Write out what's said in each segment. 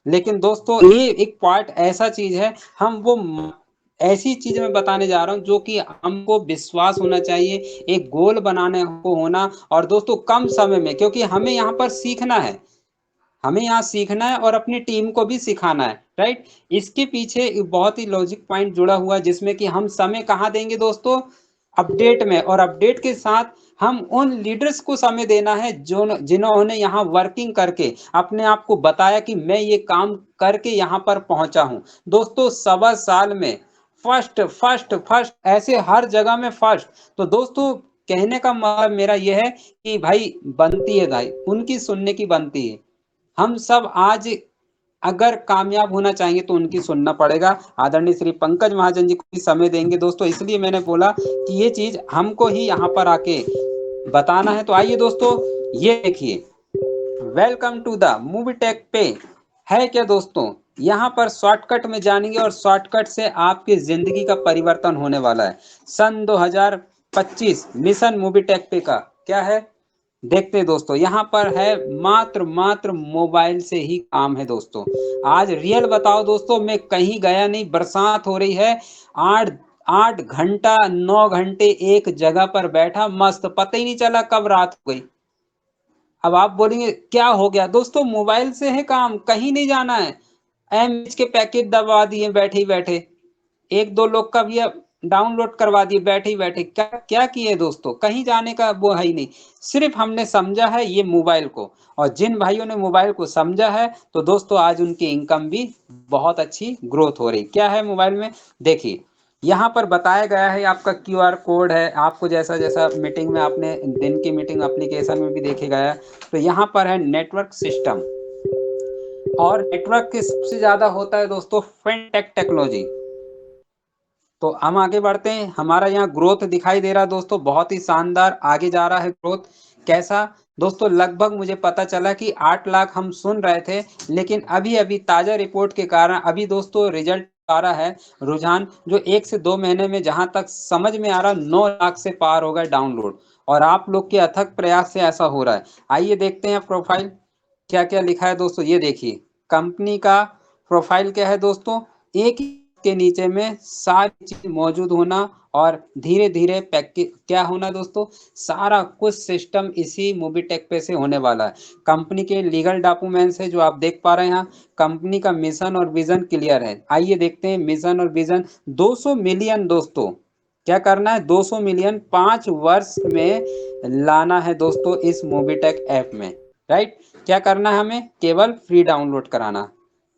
लेकिन दोस्तों ये एक पार्ट ऐसा चीज है, हम वो ऐसी चीज मैं बताने जा रहा हूँ जो कि हमको विश्वास होना चाहिए, एक गोल बनाने को होना, और दोस्तों कम समय में, क्योंकि हमें यहाँ पर सीखना है, हमें यहाँ सीखना है और अपनी टीम को भी सिखाना है, राइट। इसके पीछे एक बहुत ही लॉजिक पॉइंट जुड़ा हुआ है, जिसमें कि हम समय कहाँ देंगे दोस्तों, अपडेट में, और अपडेट के साथ हम उन लीडर्स को समय देना है जो जिन्होंने यहाँ वर्किंग करके अपने आप को बताया कि मैं ये काम करके यहाँ पर पहुंचा हूँ। दोस्तों 1.25 साल में फर्स्ट फर्स्ट फर्स्ट, ऐसे हर जगह में फर्स्ट। तो दोस्तों कहने का मतलब मेरा यह है कि भाई बनती है, भाई उनकी सुनने की बनती है। हम सब आज अगर कामयाब होना चाहेंगे तो उनकी सुनना पड़ेगा। आदरणीय श्री पंकज महाजन जी को भी समय देंगे दोस्तों, इसलिए मैंने बोला कि ये चीज हमको ही यहाँ पर आके बताना है। तो आइए दोस्तों, ये देखिए, welcome to the movie tech पे। है क्या दोस्तों, यहाँ पर शॉर्टकट में जानेंगे और शॉर्टकट से आपकी जिंदगी का परिवर्तन होने वाला है। सन 2025 मिशन मूवी टेक पे का क्या है, देखते हैं दोस्तों। यहाँ पर है मात्र मात्र मोबाइल से ही काम है दोस्तों। आज रियल बताओ दोस्तों, मैं कहीं गया नहीं, बरसात हो रही है, 8 8 घंटा 9 घंटे एक जगह पर बैठा मस्त, पता ही नहीं चला कब रात हो गई। अब आप बोलेंगे क्या हो गया, दोस्तों मोबाइल से है काम, कहीं नहीं जाना है। एमएच के पैकेट दबा दिए बैठे ही बैठे, एक दो लोग का भी डाउनलोड करवा दिए बैठे ही बैठे। क्या क्या किए दोस्तों, कहीं जाने का वो है ही नहीं। सिर्फ हमने समझा है ये मोबाइल को, और जिन भाइयों ने मोबाइल को समझा है तो दोस्तों आज उनकी इनकम भी बहुत अच्छी ग्रोथ हो रही। क्या है मोबाइल में, देखिए यहाँ पर बताया गया है, आपका क्यूआर कोड है, आपको जैसा जैसा मीटिंग में आपने दिन की मीटिंग एप्लीकेशन में भी देखे गया है। तो यहाँ पर है नेटवर्क सिस्टम, और नेटवर्क के सबसे ज्यादा होता है दोस्तों फिनटेक टेक्नोलॉजी। तो हम आगे बढ़ते हैं, हमारा यहाँ ग्रोथ दिखाई दे रहा है दोस्तों, बहुत ही शानदार आगे जा रहा है ग्रोथ। कैसा दोस्तों, लगभग मुझे पता चला कि 8 लाख हम सुन रहे थे, लेकिन अभी अभी ताजा रिपोर्ट के कारण अभी दोस्तों रिजल्ट आ रहा है, रुझान जो 1 से 2 महीने में जहां तक समझ में आ रहा, 9 लाख से पार हो गए डाउनलोड। और आप लोग के अथक प्रयास से ऐसा हो रहा है। आइए देखते हैं प्रोफाइल क्या क्या लिखा है दोस्तों। ये देखिए कंपनी का प्रोफाइल क्या है दोस्तों, एक ही के नीचे में सारी चीज मौजूद होना, और धीरे धीरे पैकेज क्या होना दोस्तों, सारा कुछ सिस्टम इसी मोबीटेक पे से होने वाला है। कंपनी के लीगल डॉक्यूमेंट्स है जो आप देख पा रहे हैं यहाँ, कंपनी का मिशन और विजन क्लियर है। आइए देखते हैं मिशन और विजन। 200 मिलियन दोस्तों, क्या करना है, 200 मिलियन 5 वर्ष में लाना है दोस्तों इस मोबीटेक ऐप में, राइट। क्या करना है, हमें केवल फ्री डाउनलोड कराना।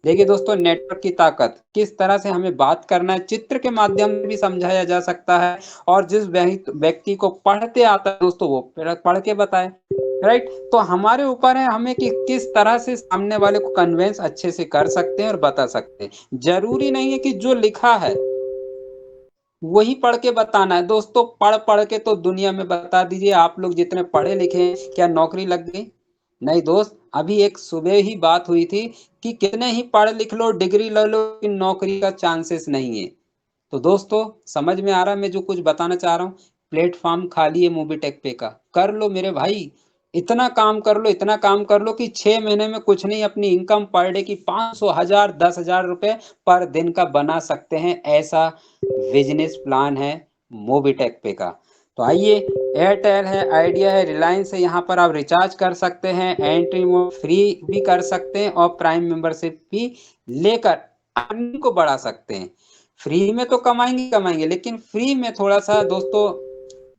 देखिए दोस्तों नेटवर्क की ताकत, किस तरह से हमें बात करना है, चित्र के माध्यम से भी समझाया जा सकता है। और जिस व्यक्ति को पढ़ते आता है दोस्तों वो पढ़ के बताए, राइट। तो हमारे ऊपर है हमें कि किस तरह से सामने वाले को कन्वेंस अच्छे से कर सकते हैं और बता सकते हैं। जरूरी नहीं है कि जो लिखा है वही पढ़ के बताना है दोस्तों, पढ़ पढ़ के तो दुनिया में बता दीजिए, आप लोग जितने पढ़े लिखे हैं क्या नौकरी लग गई, नहीं दोस्त। अभी एक सुबह ही बात हुई थी कि कितने ही पढ़ लिख लो डिग्री ले लो, नौकरी का चांसेस नहीं है। तो दोस्तों समझ में आ रहा है मैं जो कुछ बताना चाह रहा हूँ, प्लेटफॉर्म खाली है मोबीटेक पे का, कर लो मेरे भाई। इतना काम कर लो, इतना काम कर लो कि 6 महीने में कुछ नहीं, अपनी इनकम पर डे की 500 1000 10,000 रुपए पर दिन का बना सकते हैं, ऐसा बिजनेस प्लान है मोबीटेक पे का। तो आइए, एयरटेल है, आइडिया है, रिलायंस है, यहाँ पर आप रिचार्ज कर सकते हैं, एंट्री मोड फ्री भी कर सकते हैं, और प्राइम मेंबरशिप भी लेकर अर्निंग को बढ़ा सकते हैं। फ्री में तो कमाएंगे कमाएंगे, लेकिन फ्री में थोड़ा सा दोस्तों,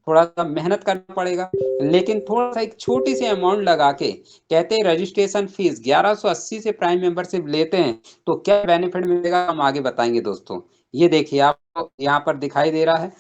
थोड़ा सा मेहनत करना पड़ेगा, लेकिन थोड़ा सा एक छोटी सी अमाउंट लगा के, कहते हैं रजिस्ट्रेशन फीस 1180 से प्राइम मेंबरशिप लेते हैं, तो क्या बेनिफिट मिलेगा हम आगे बताएंगे दोस्तों। ये देखिए आपको यहाँ पर दिखाई दे रहा है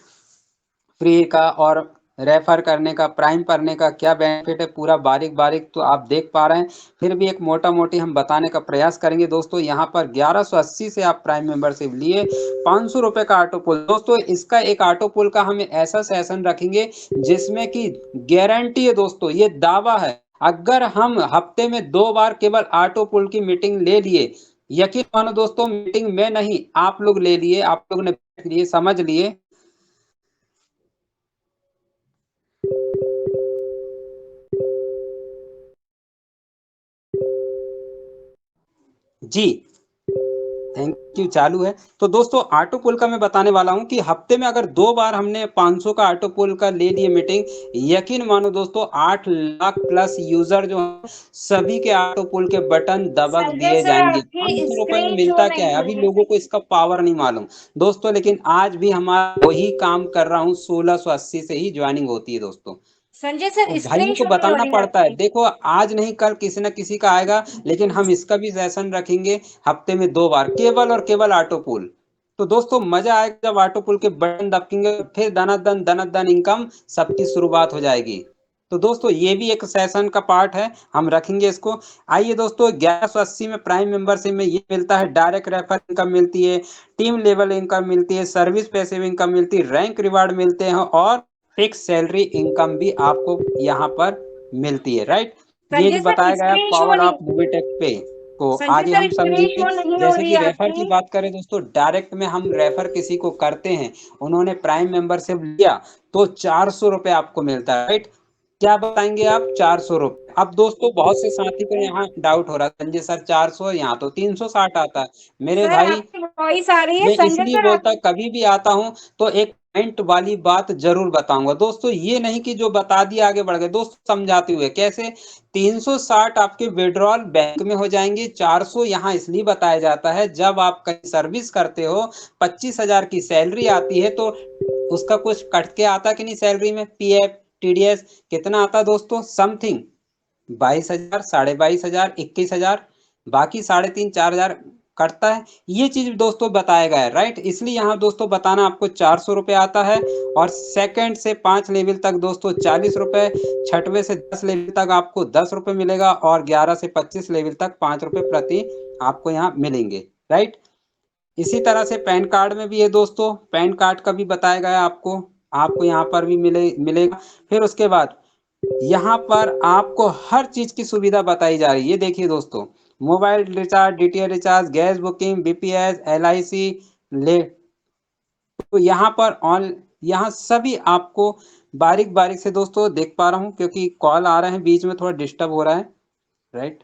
फ्री का और रेफर करने का, प्राइम करने का क्या बेनिफिट है, पूरा बारीक बारीक तो आप देख पा रहे हैं। फिर भी एक मोटा मोटी हम बताने का प्रयास करेंगे दोस्तों। यहाँ पर 1180 से आप प्राइम मेंबरशिप लिए, 500 रुपए का ऑटो पुल दोस्तों, इसका एक ऑटो पुल का हम ऐसा सेशन रखेंगे जिसमें कि गारंटी है दोस्तों, ये दावा है, अगर हम हफ्ते में 2 बार केवल ऑटो पुल की मीटिंग ले लिए, यकीन मानो दोस्तों, मीटिंग में नहीं, आप लोग ले लिए, आप लोग ने बैठ लिए, समझ लिए, जी, थैंक यू। चालू है। तो दोस्तों ऑटो पुल का मैं बताने वाला हूँ कि हफ्ते में अगर 2 बार हमने 500 का ऑटो पुल का ले लिए मीटिंग, यकीन मानो दोस्तों 8 लाख प्लस यूजर जो हैं सभी के ऑटो पुल के बटन दबक संजय दिए सर जाएंगे। आपकी 500 रुपए में स्क्रीन शो मिलता क्या नहीं है? हो अभी रही लोगों है। को इसका पावर नहीं मालूम दोस्तों, लेकिन आज भी हमारा वही काम कर रहा हूँ, 1680 से ही ज्वाइनिंग होती है दोस्तों। संजय और सर भाइयों स्क्रीन को शो नहीं हो बताना रही है पड़ता है, आपकी। देखो आज नहीं कल किसी न किसी का आएगा, लेकिन हम इसका भी सेशन रखेंगे हफ्ते में 2 बार, केवल और केवल ऑटो पुल। तो दोस्तों मजा आएगा जब ऑटो पुल के बटन दबकेंगे, फिर दनादन इनकम सबकी शुरुआत हो जाएगी। तो दोस्तों ये भी एक सेशन का पार्ट है, हम रखेंगे इसको। आइए दोस्तों, 1180 में प्राइम मेंबरशिप में ये मिलता है, डायरेक्ट रेफर इनकम मिलती है, टीम लेवल इनकम मिलती है, सर्विस पैसिव इनकम मिलती है, रैंक रिवार्ड मिलते हैं और फिक्स सैलरी इनकम भी आपको यहाँ पर मिलती है, राइट। ये जो संजय सर बताया गया है स्क्रीन शो पावर नहीं। ऑफ मूवीटेक पे को संजय आगे सर हम स्क्रीन समझेंगे। शो नहीं हो जैसे रही कि है रेफर की आपकी। बात करें दोस्तों, डायरेक्ट में हम रेफर किसी को करते हैं, उन्होंने प्राइम मेंबरशिप लिया तो 400 रुपये आपको मिलता है, राइट। क्या बताएंगे आप? 400 रुपये। अब दोस्तों बहुत से साथी को यहाँ डाउट हो रहा है, संजय सर 400, यहाँ तो 360 आता है। मेरे सर भाई आपकी वॉइस आ रही है मैं संजय इसलिए सर बोलता आप। कभी भी आता हूँ तो एक पॉइंट वाली बात जरूर बताऊंगा दोस्तों, ये नहीं कि जो बता दिया आगे बढ़ गए दोस्तों। समझाते हुए कैसे? 360 आपके विड्रॉल बैंक में हो जाएंगे, 400 यहाँ इसलिए बताया जाता है जब आप कहीं सर्विस करते हो, 25,000 की सैलरी आती है तो उसका कुछ कट के आता कि नहीं सैलरी में, पीएफ टीडीएस कितना आता दोस्तों? समथिंग 22,000, 22,500, 21,000, बाकी 3,500 4,000 कटता है। ये चीज दोस्तों बताया गया है, राइट। इसलिए यहाँ दोस्तों बताना आपको 400 रुपये आता है। और सेकंड से 5 लेवल तक दोस्तों 40 रुपये, छठवें से 10 लेवल तक आपको 10 रुपये मिलेगा और 11 से 25 लेवल तक 5 रुपये प्रति आपको यहाँ मिलेंगे, राइट। इसी तरह से पैन कार्ड में भी है दोस्तों, पैन कार्ड का भी बताया गया है आपको, आपको यहाँ पर भी मिलेगा। फिर उसके बाद यहाँ पर आपको हर चीज की सुविधा बताई जा रही है। देखिए दोस्तों, mobile recharge, DTH recharge, gas booking, BPS, LIC, ले तो यहाँ पर ऑन यहाँ सभी आपको बारीक बारीक से दोस्तों देख पा रहा हूँ, क्योंकि कॉल आ रहे हैं बीच में, थोड़ा डिस्टर्ब हो रहा है, राइट।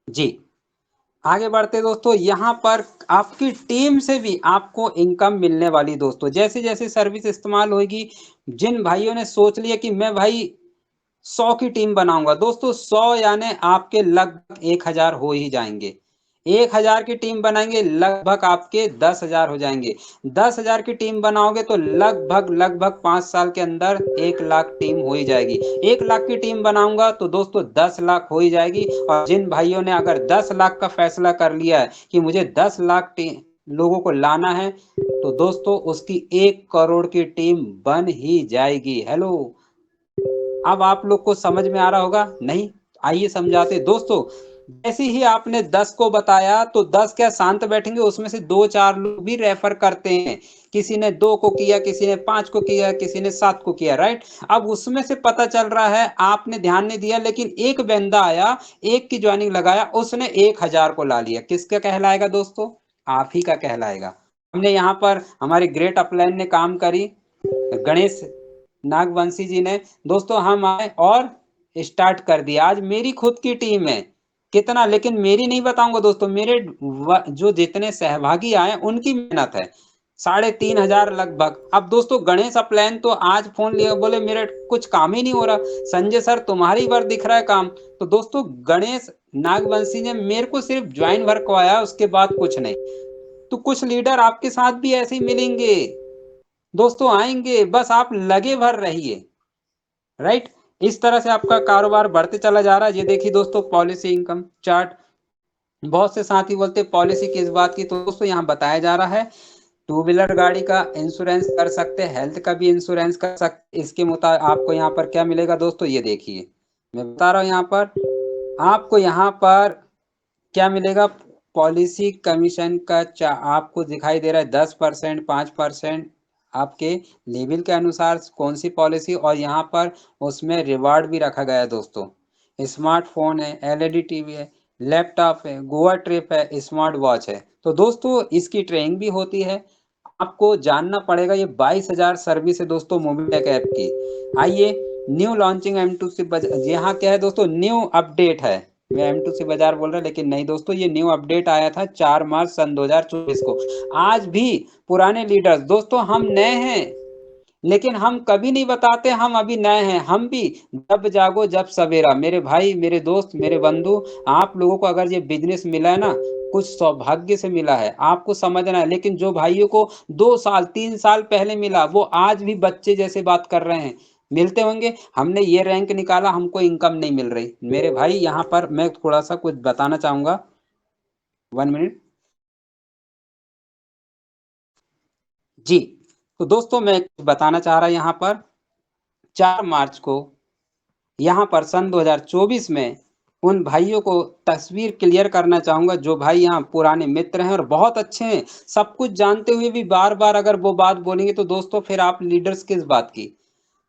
जी, आगे बढ़ते दोस्तों, यहाँ पर आपकी टीम से भी आपको इनकम मिलने वाली दोस्तों, जैसे जैसे सर्विस इस्तेमाल होगी। जिन भाइयों ने सोच लिया कि मैं भाई 100 की टीम बनाऊंगा दोस्तों, 100 यानी आपके लगभग 1,000 हो ही जाएंगे। 1,000 की टीम बनाएंगे लगभग आपके 10,000 हो जाएंगे। 10,000 की टीम बनाओगे तो लगभग लगभग 5 साल के अंदर 1 लाख टीम हो ही जाएगी। 1 लाख की टीम बनाऊंगा तो दोस्तों 10 लाख हो ही जाएगी। और जिन भाइयों ने अगर 10 लाख का फैसला कर लिया है कि मुझे 10 लाख लोगों को लाना है, तो दोस्तों उसकी 1 करोड़ की टीम बन ही जाएगी। हेलो, अब आप लोग को समझ में आ रहा होगा नहीं? आइए समझाते दोस्तों। जैसे ही आपने 10 को बताया तो 10 क्या शांत बैठेंगे, उसमें से 2-4 लोग भी रेफर करते हैं। किसी ने 2 को किया, किसी ने 5 को किया, किसी ने 7 को किया, राइट। अब उसमें से पता चल रहा है आपने ध्यान नहीं दिया, लेकिन एक बंदा आया, एक की ज्वाइनिंग लगाया, उसने 1,000 को ला लिया। किसका कहलाएगा दोस्तों? आप ही का कहलाएगा। हमने यहाँ पर हमारे ग्रेट अपलाइन ने काम करी, गणेश नागवंशी जी ने, दोस्तों हम आए और स्टार्ट कर दिया। आज मेरी खुद की टीम है। कितना, लेकिन मेरी नहीं बताऊंगा दोस्तों, मेरे जो जितने सहभागी आए उनकी मेहनत है, 3,500 लगभग। अब दोस्तों गणेश अपलैन तो आज फोन लिया, बोले मेरे कुछ काम ही नहीं हो रहा, संजय सर तुम्हारी बार दिख रहा है काम। तो दोस्तों गणेश नागवंशी ने मेरे को सिर्फ ज्वाइन वर्क करवाया, उसके बाद कुछ नहीं। तो कुछ लीडर आपके साथ भी ऐसे ही मिलेंगे दोस्तों, आएंगे, बस आप लगे भर रहिए, राइट। इस तरह से आपका कारोबार बढ़ते चला जा रहा है। ये देखिए दोस्तों, पॉलिसी इनकम चार्ट। बहुत से साथी बोलते हैं पॉलिसी किस बात की, तो दोस्तों यहाँ बताया जा रहा है, टू व्हीलर गाड़ी का इंश्योरेंस कर सकते हैं, हेल्थ का भी इंश्योरेंस कर सकते। इसके मुताबिक आपको यहाँ पर क्या मिलेगा दोस्तों, ये देखिए मैं बता रहा हूँ। यहाँ पर आपको यहाँ पर क्या मिलेगा, पॉलिसी कमीशन का आपको दिखाई दे रहा है 10%, 5% आपके लेवल के अनुसार कौन सी पॉलिसी। और यहाँ पर उसमें रिवार्ड भी रखा गया है दोस्तों। स्मार्टफोन है, एलईडी टीवी है, लैपटॉप है, गोवा ट्रिप है, स्मार्ट वॉच है। तो दोस्तों इसकी ट्रेनिंग भी होती है, आपको जानना पड़ेगा। ये 22,000 सर्विस है दोस्तों मोबिटेक ऐप की। आइए, न्यू लॉन्चिंग M2 से यहाँ क्या है दोस्तों, न्यू अपडेट है, मैं M2 से बाजार बोल रहा, लेकिन नहीं दोस्तों, ये न्यू अपडेट आया था 4 मार्च सन 2024 को। आज भी पुराने लीडर्स दोस्तों, हम नए हैं लेकिन हम कभी नहीं बताते हम अभी नए हैं। हम भी जब जागो जब सवेरा। मेरे भाई, मेरे दोस्त, मेरे बंधु, आप लोगों को अगर ये बिजनेस मिला है ना, कुछ सौभाग्य से मिला है, आपको समझना है। लेकिन जो भाइयों को 2 साल 3 साल पहले मिला, वो आज भी बच्चे जैसे बात कर रहे हैं। मिलते होंगे, हमने ये रैंक निकाला, हमको इनकम नहीं मिल रही। मेरे भाई, यहाँ पर मैं थोड़ा सा कुछ बताना चाहूंगा। 1 मिनट जी। तो दोस्तों, मैं कुछ बताना चाह रहा यहाँ पर। 4 मार्च को यहाँ पर सन 2024 में उन भाइयों को तस्वीर क्लियर करना चाहूंगा, जो भाई यहाँ पुराने मित्र हैं और बहुत अच्छे हैं। सब कुछ जानते हुए भी बार बार अगर वो बात बोलेंगे तो दोस्तों फिर आप लीडर्स किस बात की।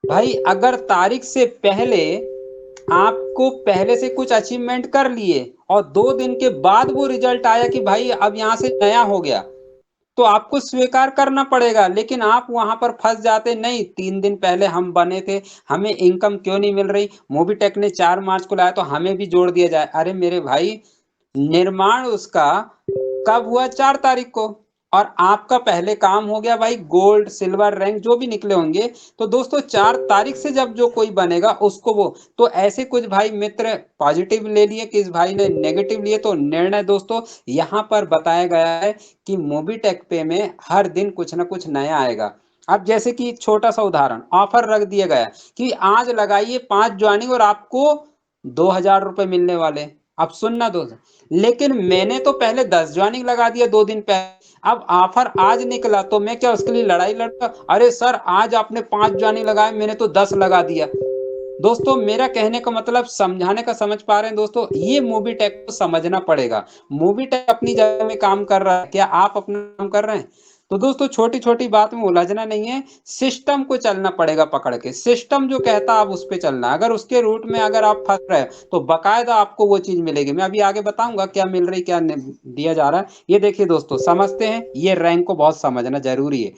भाई, अगर तारीख से पहले आपको पहले से कुछ अचीवमेंट कर लिए और 2 दिन के बाद वो रिजल्ट आया कि भाई अब यहाँ से नया हो गया, तो आपको स्वीकार करना पड़ेगा। लेकिन आप वहां पर फंस जाते, नहीं 3 दिन पहले हम बने थे, हमें इनकम क्यों नहीं मिल रही, मोबीटेक ने 4 मार्च को लाया तो हमें भी जोड़ दिया जाए। अरे मेरे भाई, निर्माण उसका कब हुआ? 4 तारीख को। और आपका पहले काम हो गया भाई, गोल्ड सिल्वर रैंक जो भी निकले होंगे। तो दोस्तों 4 तारीख से जब जो कोई बनेगा उसको वो, तो ऐसे कुछ भाई मित्र पॉजिटिव ले लिए, किस भाई ने नेगेटिव लिए। तो निर्णय दोस्तों यहाँ पर बताया गया है कि मोबीटेक पे में हर दिन कुछ ना कुछ नया आएगा। अब जैसे कि छोटा सा उदाहरण, ऑफर रख दिया गया कि आज लगाइए 5 ज्वाइनिंग और आपको 2,000 रुपए मिलने वाले। अब सुनना दोस्त, लेकिन मैंने तो पहले 10 ज्वाइनिंग लगा दिया 2 दिन पहले। अब ऑफर आज निकला तो मैं क्या उसके लिए लड़ाई लड़ता? अरे सर, आज आपने 5 ज्वाइनिंग लगाए, मैंने तो 10 लगा दिया। दोस्तों मेरा कहने का मतलब, समझाने का समझ पा रहे हैं दोस्तों? ये मोबीटेक को समझना पड़ेगा। मोबीटेक अपनी जगह में काम कर रहा है, क्या आप अपना काम कर रहे हैं? तो दोस्तों छोटी छोटी बात में उलझना नहीं है, सिस्टम को चलना पड़ेगा पकड़ के। सिस्टम जो कहता है आप उस पे चलना। अगर उसके रूट में अगर आप फंस रहे हो तो बकायदा आपको वो चीज मिलेगी। मैं अभी आगे बताऊंगा क्या मिल रही, क्या दिया जा रहा है। ये देखिए दोस्तों, समझते हैं, ये रैंक को बहुत समझना जरूरी है।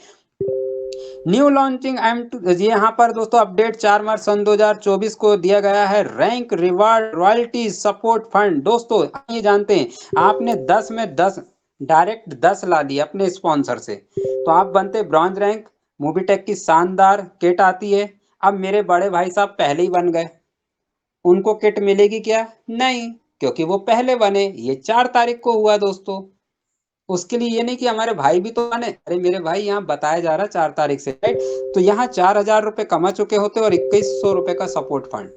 न्यू लॉन्चिंग M2, यहाँ पर दोस्तों अपडेट 4 मार्च सन 2024 को दिया गया है। Rank reward royalty support fund. दोस्तों ये जानते हैं, आपने 10 में 10 डायरेक्ट 10 ला लिए अपने स्पॉन्सर से, तो आप बनते ब्रॉन्ज रैंक। मोबीटेक की शानदार किट आती है। अब मेरे बड़े भाई साहब पहले ही बन गए, उनको किट मिलेगी क्या? नहीं, क्योंकि वो पहले बने। ये 4 तारीख को हुआ दोस्तों। उसके लिए ये नहीं कि हमारे भाई भी तो बने। अरे मेरे भाई, यहाँ बताया जा रहा है 4 तारीख से, राइट? तो यहाँ 4,000 रुपए कमा चुके होते और 2,100 रुपए का सपोर्ट फंड।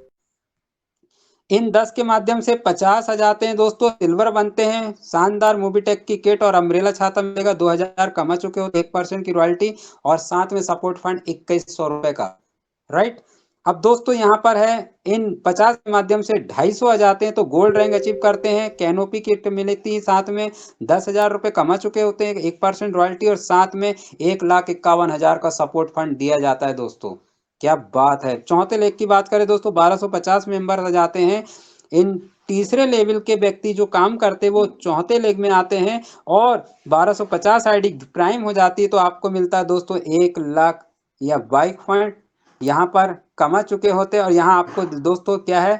इन 10 के माध्यम से 50 आ जाते हैं दोस्तों, सिल्वर बनते हैं। शानदार मोबीटेक की किट और अम्ब्रेला छाता मिलेगा। 2,000 कमा चुके हो, 1% की रॉयल्टी और साथ में सपोर्ट फंड 2,100 रुपए का, राइट? अब दोस्तों यहाँ पर है, इन 50 के माध्यम से 250 आ जाते हैं तो गोल्ड रैंक अचीव करते हैं। कैनोपी किट मिलती है साथ में। 10,000 रुपए कमा चुके होते हैं, 1% रॉयल्टी और साथ में 1,51,000 का सपोर्ट फंड दिया जाता है दोस्तों। क्या बात है। चौथे लेग की बात करें दोस्तों, 1250 मेंबर आ जाते हैं। इन तीसरे लेवल के व्यक्ति जो काम करते वो चौथे लेग में आते हैं और 1250 आईडी प्राइम हो जाती है तो आपको मिलता है दोस्तों 1 लाख या बाइक फंड यहाँ पर कमा चुके होते। और यहाँ आपको दोस्तों क्या है,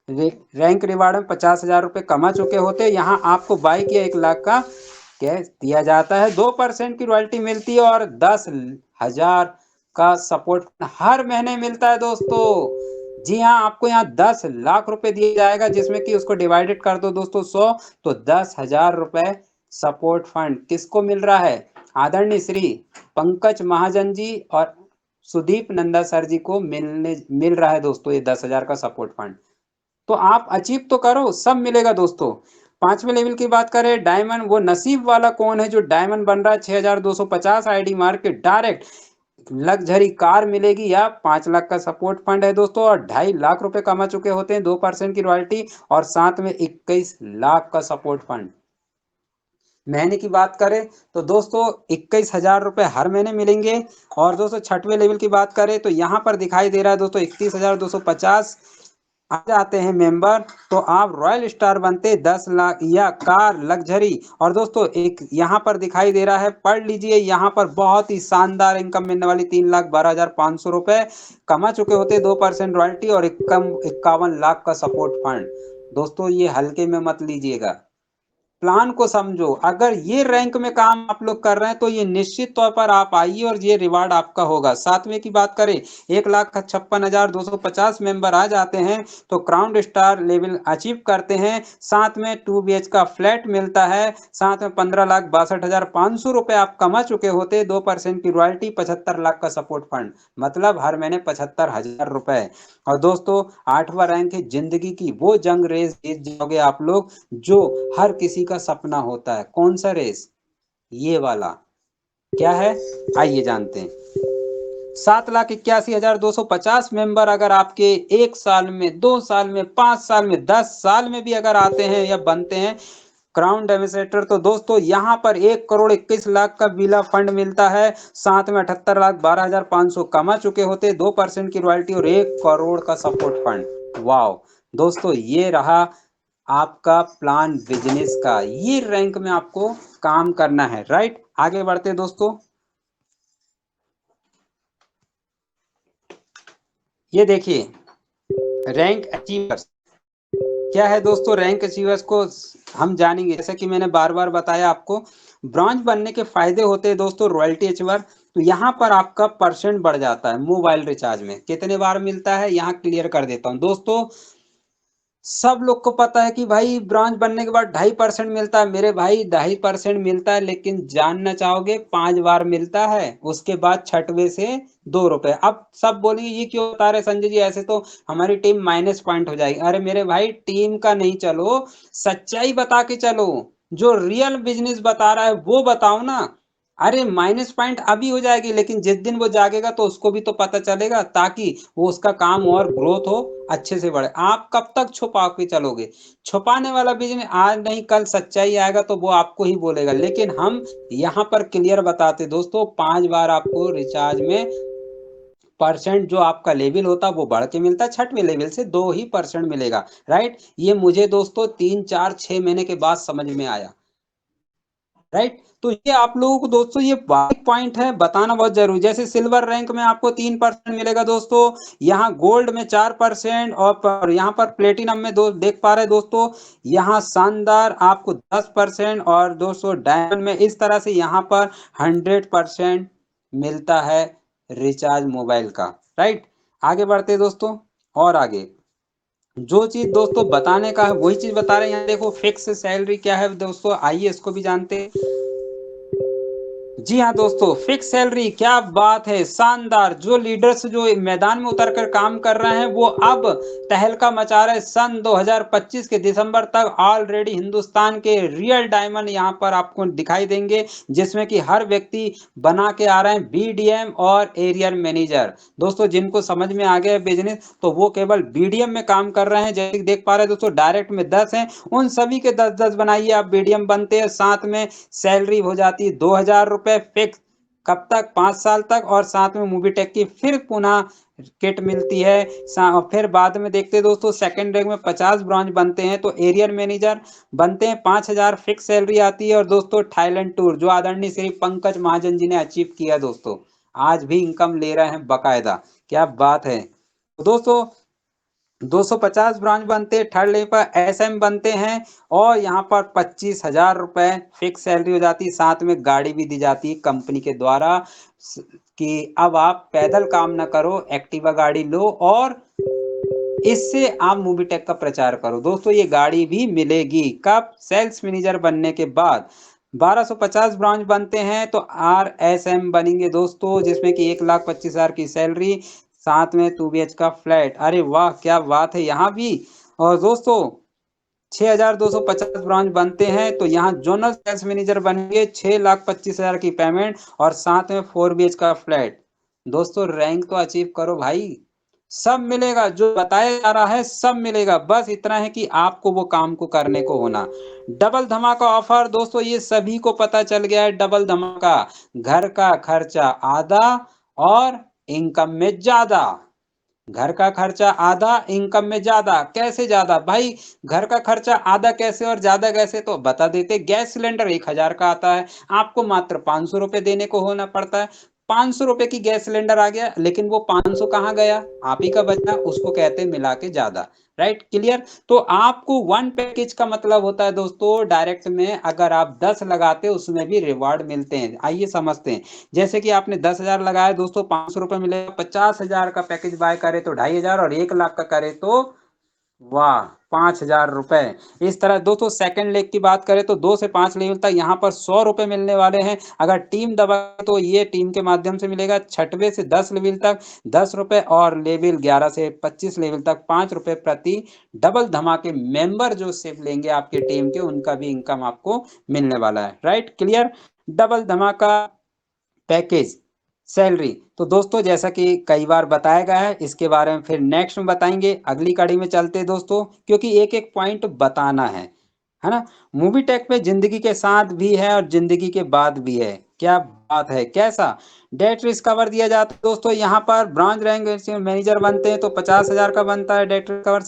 रैंक रिवार्ड में 50,000 रुपए कमा चुके होते, यहाँ आपको बाइक या 1 लाख का कैश दिया जाता है। 2% की रॉयल्टी मिलती है और 10,000 का सपोर्ट हर महीने मिलता है दोस्तों। जी हाँ, आपको यहाँ 10 लाख रुपए दिया जाएगा, जिसमें कि उसको डिवाइडेड कर दो दोस्तों 100, तो 10,000 रुपए सपोर्ट फंड किसको मिल रहा है? आदरणीय श्री पंकज महाजन जी और सुदीप नंदा सर जी को मिल रहा है दोस्तों ये 10,000 का सपोर्ट फंड। तो आप अचीव तो करो, सब मिलेगा दोस्तों। 5वें लेवल की बात करें, डायमंड। वो नसीब वाला कौन है जो डायमंड बन रहा है? 6,250 आईडी मार के डायरेक्ट लग्जरी कार मिलेगी या 5 लाख का सपोर्ट फंड है दोस्तों और 2.5 लाख रुपए कमा चुके होते हैं, 2% की रॉयल्टी और साथ में 21 लाख का सपोर्ट फंड। महीने की बात करें तो दोस्तों 21,000 रुपए हर महीने मिलेंगे। और दोस्तों 6वें लेवल की बात करें तो यहाँ पर दिखाई दे रहा है दोस्तों 31,250 आ जाते हैं मेंबर, तो आप रॉयल स्टार बनते 10 लाख या कार लग्जरी। और दोस्तों एक यहाँ पर दिखाई दे रहा है, पढ़ लीजिए, यहाँ पर बहुत ही शानदार इनकम मिलने वाली 3,12,500 रुपए कमा चुके होते, 2% रॉयल्टी और 51 लाख का सपोर्ट फंड। दोस्तों ये हल्के में मत लीजिएगा, प्लान को समझो। अगर ये रैंक में काम आप लोग कर रहे हैं तो ये निश्चित तौर पर आप आइए और ये रिवार्ड आपका होगा। सातवें की बात करें, 1,56,250 मेंबर आ जाते हैं तो क्राउन स्टार लेवल अचीव करते हैं। साथ में 2 BH का फ्लैट मिलता है, साथ में 15,62,500 रुपए आप कमा चुके होते, 2% की रॉयल्टी, 75 लाख का सपोर्ट फंड, मतलब हर महीने 75,000 रुपए। और दोस्तों 8वां रैंक है जिंदगी की वो जंग रेस जीत जाओगे आप लोग जो हर किसी का सपना होता है। कौन सा रेस? ये वाला। क्या है? आइए जानते हैं। 7,81,250 मेंबर अगर आपके 1 साल में, 2 साल में, 5 साल में, 10 साल में भी अगर आते हैं या बनते हैं क्राउन डेमोस्ट्रेटर, तो दोस्तों यहाँ पर 1,21,00,000 का बीला फंड मिलता है। साथ में 78,12,500 कमा चुके होते, 2% की रॉयल्टी और 1 करोड़ का सपोर्ट फंड। वाह दोस्तों, ये रहा आपका प्लान बिजनेस का। ये रैंक में आपको काम करना है, राइट। आगे बढ़ते दोस्तों। ये देखिए रैंक अचीवर्स क्या है दोस्तों। रैंक अचीवर्स को हम जानेंगे, जैसा कि मैंने बार बार बताया आपको। ब्रॉन्ज बनने के फायदे होते हैं दोस्तों रॉयल्टी अचीवर। तो यहाँ पर आपका परसेंट बढ़ जाता है मोबाइल रिचार्ज में। कितने बार मिलता है यहाँ क्लियर कर देता हूँ दोस्तों। सब लोग को पता है कि भाई ब्रॉन्ज बनने के बाद 2.5% मिलता है। मेरे भाई 2.5% मिलता है, लेकिन जानना चाहोगे 5 बार मिलता है, उसके बाद छठवे से 2 रुपए। अब सब बोलेंगे ये क्यों बता रहे संजय जी, ऐसे तो हमारी टीम माइनस पॉइंट हो जाएगी। अरे मेरे भाई टीम का नहीं, चलो सच्चाई बता के चलो। जो रियल बिजनेस बता रहा है वो बताओ ना। अरे माइनस पॉइंट अभी हो जाएगी, लेकिन जिस दिन वो जागेगा तो उसको भी तो पता चलेगा, ताकि वो उसका काम और ग्रोथ हो, अच्छे से बढ़े। आप कब तक छुपा के चलोगे? छुपाने वाला बिजनेस आज नहीं कल सच्चाई आएगा तो वो आपको ही बोलेगा। लेकिन हम यहाँ पर क्लियर बताते दोस्तों, 5 बार आपको रिचार्ज में परसेंट जो आपका लेवल होता है वो बढ़ के मिलता है। छठवें लेवल से 2% ही मिलेगा, राइट। ये मुझे दोस्तों 3, 4, 6 महीने के बाद समझ में आया, राइट। तो ये आप लोगों को दोस्तों ये पॉइंट है बताना बहुत जरूरी। जैसे सिल्वर रैंक में आपको 3% मिलेगा दोस्तों, यहाँ गोल्ड में 4%, और यहाँ पर प्लेटिनम में दो देख पा रहे हैं दोस्तों, यहाँ शानदार आपको 10%, और दोस्तों डायमंड में इस तरह से यहाँ पर 100% मिलता है रिचार्ज मोबाइल का, राइट। आगे बढ़ते हैं दोस्तों। और आगे जो चीज दोस्तों बताने का है वही चीज बता रहे हैं। यहाँ देखो फिक्स सैलरी क्या है दोस्तों, आइए इसको भी जानते हैं। जी हाँ दोस्तों, फिक्स सैलरी, क्या बात है, शानदार। जो लीडर्स जो मैदान में उतर कर काम कर रहे हैं वो अब तहलका मचा रहे। सन 2025 के दिसंबर तक ऑलरेडी हिंदुस्तान के रियल डायमंड यहाँ पर आपको दिखाई देंगे, जिसमें कि हर व्यक्ति बना के आ रहे हैं बीडीएम और एरियर मैनेजर। दोस्तों जिनको समझ में आ गया बिजनेस तो वो केवल बीडीएम में काम कर रहे हैं। जैसे देख पा रहे हैं दोस्तों, डायरेक्ट में 10 हैं, उन सभी के 10-10 बनाइए, आप बीडीएम बनते हैं। साथ में सैलरी हो जाती है 2,000 रुपए फिक्स। कब तक? 5 साल तक। और साथ में मूवी टेक की फिर पुनः किट मिलती है। फिर बाद में देखते हैं दोस्तों, सेकंड रैंक में 50 ब्रांच बनते हैं तो एरियर मैनेजर बनते हैं, 5,000 फिक्स सैलरी आती है। और दोस्तों थाईलैंड टूर जो आदरणीय श्री पंकज महाजन जी ने अचीव किया दोस्तों, आज भी इनकम ले रहे हैं बकायदा। क्या बात है। तो दोस्तों 250 ब्रांच बनते हैं, थर्ड लेवल पर एसएम बनते हैं, और यहाँ पर 25,000 रुपए फिक्स सैलरी हो जाती है। साथ में गाड़ी भी दी जाती है कंपनी के द्वारा, कि अब आप पैदल काम ना करो, एक्टिवा गाड़ी लो और इससे आप मूवी टेक का प्रचार करो। दोस्तों ये गाड़ी भी मिलेगी कब? सेल्स मैनेजर बनने के बाद। 1250 ब्रांच बनते हैं तो RSM बनेंगे दोस्तों, जिसमें कि 1,25,000 की सैलरी, साथ में 2 BH का फ्लैट। अरे वाह क्या बात है यहाँ भी। और दोस्तों 6,250 ब्रांच बनते हैं तो यहाँ जोनल सेल्स मैनेजर बनेंगे, 6,25,000 की पेमेंट, और साथ में 4 BH का फ्लैट। दोस्तों रैंक तो अचीव करो भाई, सब मिलेगा, जो बताया जा रहा है सब मिलेगा। बस इतना है कि आपको वो काम को करने को होना। डबल धमाका ऑफर दोस्तों, ये सभी को पता चल गया है। डबल धमाका, घर का खर्चा आधा और इनकम में ज्यादा। घर का खर्चा आधा, इनकम में ज्यादा। कैसे ज्यादा भाई? घर का खर्चा आधा कैसे और ज्यादा कैसे, तो बता देते। गैस सिलेंडर 1,000 का आता है, आपको मात्र 500 रुपए देने को होना पड़ता है। 500 रुपए की गैस सिलेंडर आ गया, लेकिन वो 500 कहाँ गया, आप ही का बचा, उसको कहते हैं मिला के ज्यादा। Right, clear. तो आपको वन पैकेज का मतलब होता है दोस्तों, डायरेक्ट में अगर आप 10 लगाते उसमें भी रिवार्ड मिलते हैं। आइए समझते हैं। जैसे कि आपने 10,000 लगाया दोस्तों, 500 रुपए मिलेगा। 50,000 का पैकेज बाय करे तो 2,500, और 1 लाख का करे तो वाह 5,000 रुपए। इस तरह दोस्तों सेकंड लेग की बात करें तो 2 से 5 लेवल तक यहाँ पर 100 रुपए मिलने वाले हैं। अगर टीम दबा तो ये टीम के माध्यम से मिलेगा। 6वें से 10 लेवल तक 10 रुपए, और लेवल 11 से 25 लेवल तक 5 रुपए प्रति डबल धमाके मेंबर जो सिर्फ लेंगे आपके टीम के, उनका भी इनकम आपको मिलने वाला है। Right, clear. डबल धमाका पैकेज सैलरी, तो दोस्तों जैसा कि कई बार बताया गया है, इसके बारे में फिर नेक्स्ट में बताएंगे। अगली कड़ी में चलते हैं दोस्तों, क्योंकि एक एक पॉइंट बताना है ना। मूवी टेक पे जिंदगी के साथ भी है और जिंदगी के बाद भी है। क्या बात है, कैसा डेट रिस्क कवर दिया जाता है दोस्तों। यहाँ पर ब्रॉन्ज रैंक मैनेजर बनते हैं तो 50,000 का बनता है death risk cover.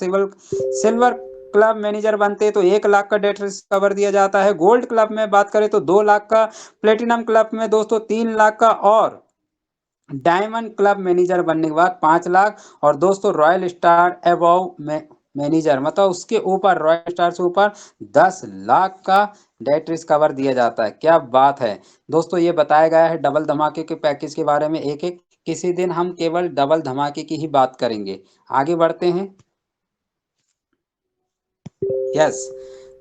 Silver club manager बनते हैं तो 1 लाख का डेट रिस्क कवर दिया जाता है। गोल्ड क्लब में बात करें तो 2 लाख का। प्लेटिनम क्लब में दोस्तों 3 लाख का, और डायमंड क्लब मैनेजर बनने के बाद 5 लाख। और दोस्तों रॉयल स्टार एबव मैनेजर मतलब उसके ऊपर, रॉयल स्टार से ऊपर 10 लाख का डेट रिस्क कवर दिया जाता है। क्या बात है दोस्तों, ये बताया गया है डबल धमाके के पैकेज के बारे में एक एक। किसी दिन हम केवल डबल धमाके की ही बात करेंगे। आगे बढ़ते हैं। यस,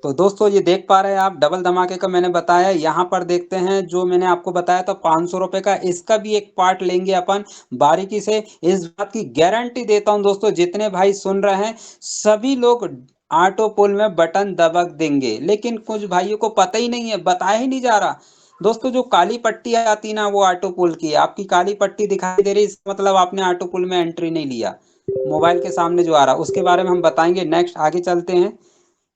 तो दोस्तों ये देख पा रहे हैं आप, डबल धमाके का मैंने बताया। यहाँ पर देखते हैं जो मैंने आपको बताया था 500 रुपए का, इसका भी एक पार्ट लेंगे अपन बारीकी से। इस बात की गारंटी देता हूँ दोस्तों, जितने भाई सुन रहे हैं सभी लोग ऑटो पुल में बटन दबा देंगे, लेकिन कुछ भाइयों को पता ही नहीं है, बताया ही नहीं जा रहा। दोस्तों जो काली पट्टी आती ना, वो ऑटो पुल की, आपकी काली पट्टी दिखाई दे रही, इसका मतलब आपने ऑटो पुल में एंट्री नहीं लिया। मोबाइल के सामने जो आ रहा, उसके बारे में हम बताएंगे नेक्स्ट। आगे चलते हैं।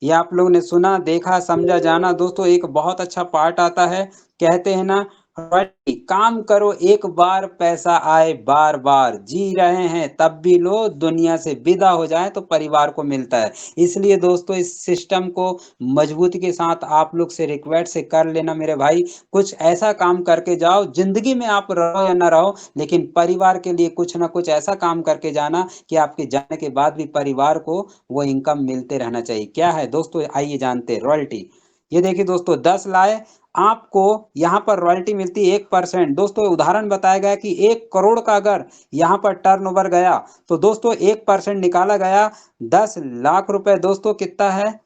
ये आप लोगों ने सुना, देखा, समझा, जाना दोस्तों, एक बहुत अच्छा पार्ट आता है। कहते हैं ना, रॉयल्टी, काम करो एक बार पैसा आए बार बार, जी रहे हैं तब भी लो, दुनिया से विदा हो जाए तो परिवार को मिलता है। इसलिए दोस्तों इस सिस्टम को मजबूती के साथ आप लोग से रिक्वेस्ट से कर लेना मेरे भाई। कुछ ऐसा काम करके जाओ, जिंदगी में आप रहो या ना रहो, लेकिन परिवार के लिए कुछ ना कुछ ऐसा काम करके जाना कि आपके जाने के बाद भी परिवार को वो इनकम मिलते रहना चाहिए। क्या है दोस्तों, आइए जानते हैं। रॉयल्टी, ये देखिए दोस्तों, 10 लाए आपको, यहाँ पर रॉयल्टी मिलती है 1%। दोस्तों उदाहरण बताया गया कि 1 करोड़ का अगर यहाँ पर टर्नओवर गया तो दोस्तों 1% निकाला गया 10 लाख रुपए। दोस्तों कितना है,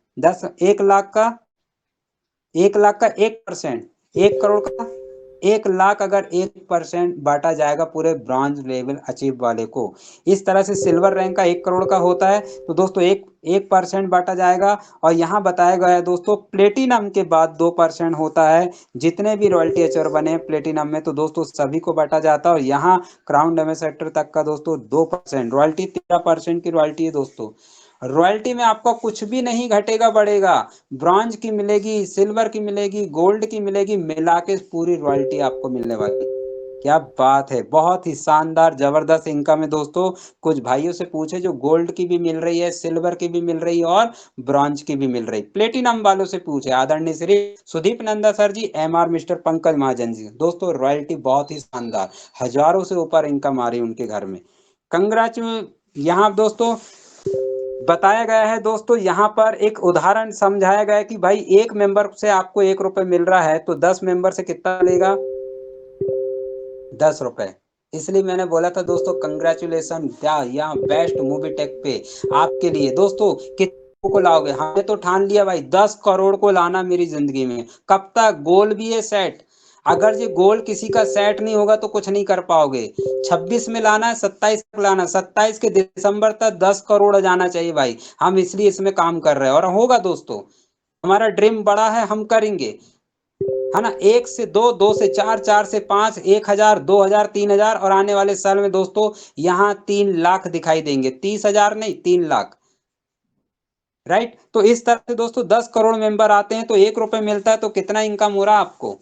1 लाख का, 1 लाख का 1%, 1 करोड़ का 1 लाख, अगर 1% बांटा जाएगा पूरे ब्रॉन्ज लेवल अचीव वाले को। इस तरह से सिल्वर रैंक का 1 करोड़ का होता है तो दोस्तों 1% बांटा जाएगा। और यहाँ बताया गया है दोस्तों, प्लेटिनम के बाद 2% होता है। जितने भी रॉयल्टी अचीवर बने हैं प्लेटिनम में, तो दोस्तों सभी को बांटा जाता है। और यहाँ क्राउन एम्बेसडर तक का दोस्तों 2% रॉयल्टी, 13% की रॉयल्टी है दोस्तों। रॉयल्टी में आपका कुछ भी नहीं घटेगा बढ़ेगा। ब्रॉन्ज की मिलेगी, सिल्वर की मिलेगी, गोल्ड की मिलेगी, मिला के पूरी रॉयल्टी आपको मिलने वाली। क्या बात है, बहुत ही शानदार जबरदस्त इनकम है दोस्तों। कुछ भाइयों से पूछे जो गोल्ड की भी मिल रही है, सिल्वर की भी मिल रही है, और ब्रॉन्ज की भी मिल रही। प्लेटिनम वालों से पूछे आदरणीय श्री सुदीप नंदा सर जी, एमआर मिस्टर पंकज महाजन जी, दोस्तों रॉयल्टी बहुत ही शानदार, हजारों से ऊपर इनकम आ रही है उनके घर में। कंग्रेचुलेशन। यहाँ दोस्तों बताया गया है दोस्तों, यहाँ पर एक उदाहरण समझाया गया है कि भाई एक मेंबर से आपको 1 रुपए मिल रहा है तो 10 मेंबर से कितना मिलेगा, 10 रुपए। इसलिए मैंने बोला था दोस्तों, कंग्रेचुलेशन, यहाँ बेस्ट मूवी टेक पे आपके लिए दोस्तों। कितने को लाओगे, हमने तो ठान लिया भाई 10 करोड़ को लाना मेरी जिंदगी में। कब तक, गोल भी है सेट। अगर ये गोल किसी का सेट नहीं होगा तो कुछ नहीं कर पाओगे। 26 में लाना है, 27 तक लाना, 27 के दिसंबर तक 10 करोड़ जाना चाहिए भाई। हम इसलिए इसमें काम कर रहे हैं, और होगा दोस्तों। हमारा ड्रीम बड़ा है, हम करेंगे, है ना। 1 से 2, 2 से 4, 4 से 5, 1,000, 2,000, 3,000, और आने वाले साल में दोस्तों यहाँ 3 लाख दिखाई देंगे। 30,000 नहीं, 3 लाख। राइट, तो इस तरह से दोस्तों 10 करोड़ मेंबर आते हैं तो 1 रुपए मिलता है, तो कितना इनकम हो रहा है आपको।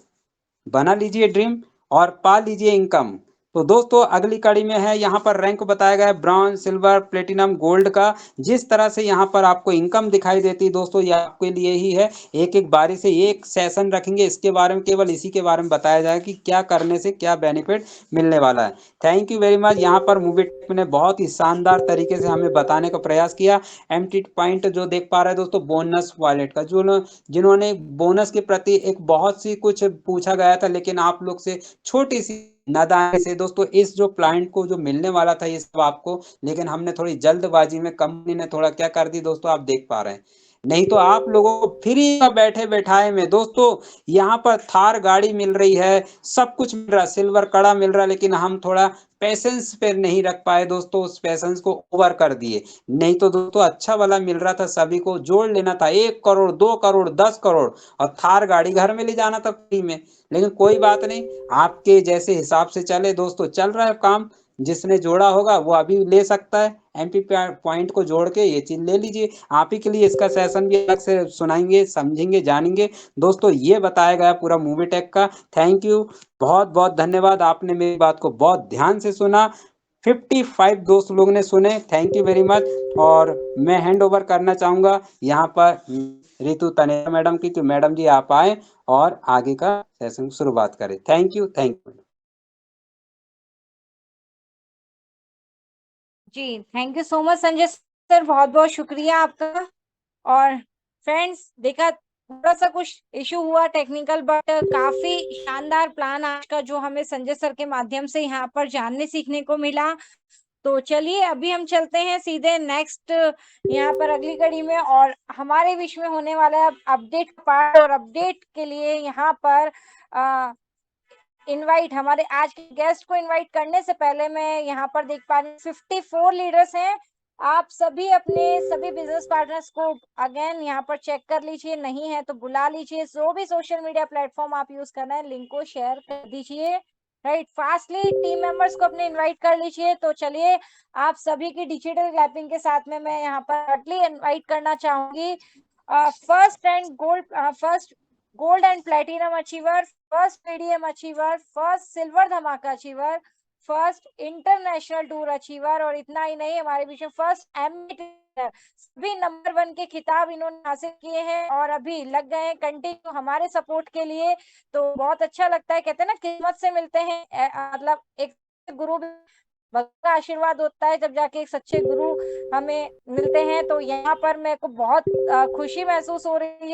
बना लीजिए ड्रीम और पा लीजिए इनकम। तो दोस्तों अगली कड़ी में है यहाँ पर रैंक बताया गया है ब्रॉन्ज, सिल्वर, प्लेटिनम, गोल्ड का। जिस तरह से यहाँ पर आपको इनकम दिखाई देती है दोस्तों, ये आपके लिए ही है। एक एक बारी से एक सेशन रखेंगे, इसके बारे में केवल इसी के बारे में बताया जाएगा कि क्या करने से क्या बेनिफिट मिलने वाला है। Thank you very much. यहाँ पर मूवी टेक ने बहुत ही शानदार तरीके से हमें बताने का प्रयास किया। एमटी पॉइंट जो देख पा रहे हैं दोस्तों, बोनस वॉलेट का, जो जिन्होंने बोनस के प्रति एक बहुत सी कुछ पूछा गया था, लेकिन आप लोग से छोटी सी नादानी से दोस्तों इस जो क्लाइंट को जो मिलने वाला था ये सब आपको, लेकिन हमने थोड़ी जल्दबाजी में कंपनी ने थोड़ा क्या कर दी दोस्तों, आप देख पा रहे हैं। नहीं तो आप लोगों को फ्री का बैठे बैठाए में दोस्तों यहाँ पर थार गाड़ी मिल रही है, सब कुछ मिल रहा है, सिल्वर कड़ा मिल रहा है, लेकिन हम थोड़ा पैसेंस पे नहीं रख पाए दोस्तों, उस पैसेंस को ओवर कर दिए। नहीं तो दोस्तों अच्छा वाला मिल रहा था, सभी को जोड़ लेना था, 1 करोड़, 2 करोड़, 10 करोड़, और थार गाड़ी घर में ले जाना था फ्री में। लेकिन कोई बात नहीं, आपके जैसे हिसाब से चले दोस्तों, चल रहा है काम। जिसने जोड़ा होगा वो अभी ले सकता है, एमपी पॉइंट को जोड़ के ये चीज ले लीजिए। आप ही के लिए इसका सेशन भी अलग से सुनाएंगे, समझेंगे, जानेंगे। दोस्तों ये बताया गया पूरा मूवी टेक का। थैंक यू, बहुत बहुत धन्यवाद, आपने मेरी बात को बहुत ध्यान से सुना। 55 दोस्त लोग ने सुने, थैंक यू वेरी मच। और मैं हैंड ओवर करना चाहूंगा यहाँ पर रितु तनेजा मैडम की, तो मैडम जी आप आए और आगे का सेशन शुरुआत करें। Thank you, thank you. जी, thank you so much Sanjay sir, बहुत बहुत शुक्रिया आपका। और फ्रेंड्स, देखा थोड़ा सा कुछ इशू हुआ टेक्निकल, बट काफी शानदार प्लान आज का जो हमें संजय सर के माध्यम से यहाँ पर जानने सीखने को मिला। तो चलिए अभी हम चलते हैं सीधे नेक्स्ट यहाँ पर अगली कड़ी में, और हमारे बीच में होने वाला है अपडेट पार्ट। और अपडेट के लिए यहाँ पर इनवाइट, हमारे आज के गेस्ट को इनवाइट करने से पहले मैं यहाँ पर देख पा रही हूँ 54 लीडर्स हैं। आप सभी अपने सभी बिजनेस पार्टनर्स को अगेन यहाँ पर चेक कर लीजिए, नहीं है तो बुला लीजिए। जो भी सोशल मीडिया प्लेटफॉर्म आप यूज करना है, लिंक को शेयर कर दीजिए। राइट, फास्टली टीम मेंबर्स को अपने इनवाइट कर लीजिए। तो चलिए आप सभी की डिजिटल क्लैपिंग के साथ में मैं यहाँ पर हटली इनवाइट करना चाहूंगी first gold and platinum achiever, first PDM achiever, first silver धमाका achiever, first international tour achiever, और इतना ही नहीं, हमारे बीच में फर्स्ट सभी नंबर 1 के खिताब इन्होंने हासिल किए हैं और अभी लग गए हैं कंटिन्यू हमारे सपोर्ट के लिए। तो बहुत अच्छा लगता है, कहते हैं ना किस्मत से मिलते हैं, मतलब एक गुरु भगवान का आशीर्वाद होता है जब जाके एक सच्चे गुरु हमें मिलते हैं। तो यहाँ पर मेरे को बहुत खुशी महसूस हो रही है।